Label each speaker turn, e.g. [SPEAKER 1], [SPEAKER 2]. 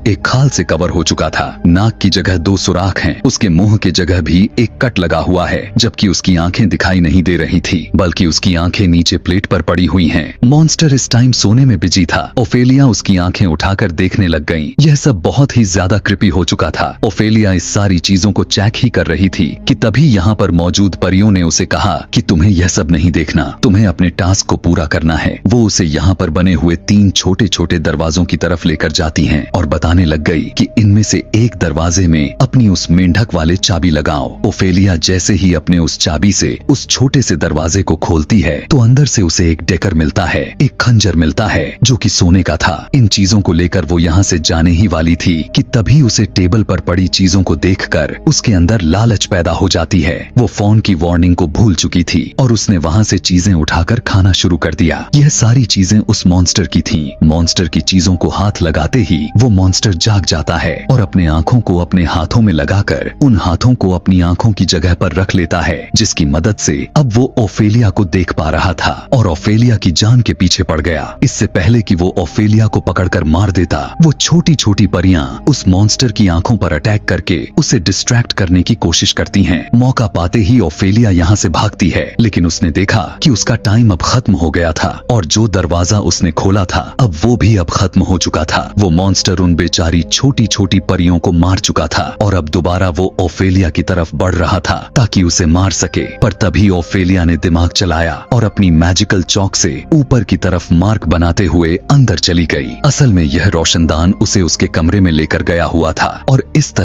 [SPEAKER 1] एक खाल से कवर हो चुका था। नाक की जगह 2 सुराख हैं। उसके मुंह की जगह भी एक कट लगा हुआ है, जबकि उसकी आंखें दिखाई नहीं दे रही थी, बल्कि उसकी आंखें नीचे प्लेट पर पड़ी हुई हैं। मॉन्स्टर इस टाइम सोने में बिजी था। ओफेलिया उसकी आंखें उठाकर देखने लग गई। यह सब बहुत ही ज्यादा क्रिपी हो चुका था। ओफेलिया इस सारी चीजों को चेक ही कर रही थी कि तभी यहाँ पर मौजूद परियों ने उसे कहा कि तुम्हें यह सब नहीं देखना, तुम्हें अपने टास्क को पूरा करना है। वो उसे यहाँ पर बने हुए 3 छोटे छोटे दरवाजों की तरफ लेकर जाती हैं और बताने लग गई कि इनमें से एक दरवाजे में अपनी उस मेंढक वाले चाबी लगाओ। ओफेलिया जैसे ही अपने उस चाबी से उस छोटे से दरवाजे को खोलती है तो अंदर से उसे एक डेकर मिलता है, एक खंजर मिलता है जो कि सोने का था। इन चीजों को लेकर वो यहाँ से जाने ही वाली थी कि तभी उसे टेबल पर पड़ी चीजों को देखकर उसके अंदर लालच पैदा हो जाती है। वो फोन की वार्निंग को भूल चुकी थी और उसने वहाँ से चीजें उठाकर खाना शुरू कर दिया। यह सारी चीजें उस मॉन्स्टर की थीं। मॉन्स्टर की चीजों को हाथ लगाते ही वो मॉन्स्टर जाग जाता है और अपने आंखों को अपने हाथों में लगाकर उन हाथों को अपनी आंखों की जगह पर रख लेता है, जिसकी मदद से अब वो ओफेलिया को देख पा रहा था और ओफेलिया की जान के पीछे पड़ गया। इससे पहले कि वो ओफेलिया को पकड़कर मार देता, वो छोटी छोटी परियां उस मॉन्स्टर की आंखों पर अटैक करके उसे डिस्ट्रैक्ट करने की कोशिश करती हैं। मौका पाते ही ओफेलिया यहाँ से भागती है, लेकिन उसने देखा कि उसका टाइम अब खत्म हो गया था और जो दरवाजा उसने खोला था अब वो भी अब खत्म हो चुका था। वो मॉन्स्टर उन बेचारी छोटी छोटी परियों को मार चुका था और अब दोबारा वो ओफेलिया की तरफ बढ़ रहा था ताकि उसे मार सके। पर तभी ओफेलिया ने दिमाग चलाया और अपनी मैजिकल चौक से ऊपर की तरफ मार्क बनाते हुए अंदर चली गई। असल में यह रोशनदान उसे उसके कमरे में लेकर गया हुआ था और इस तरह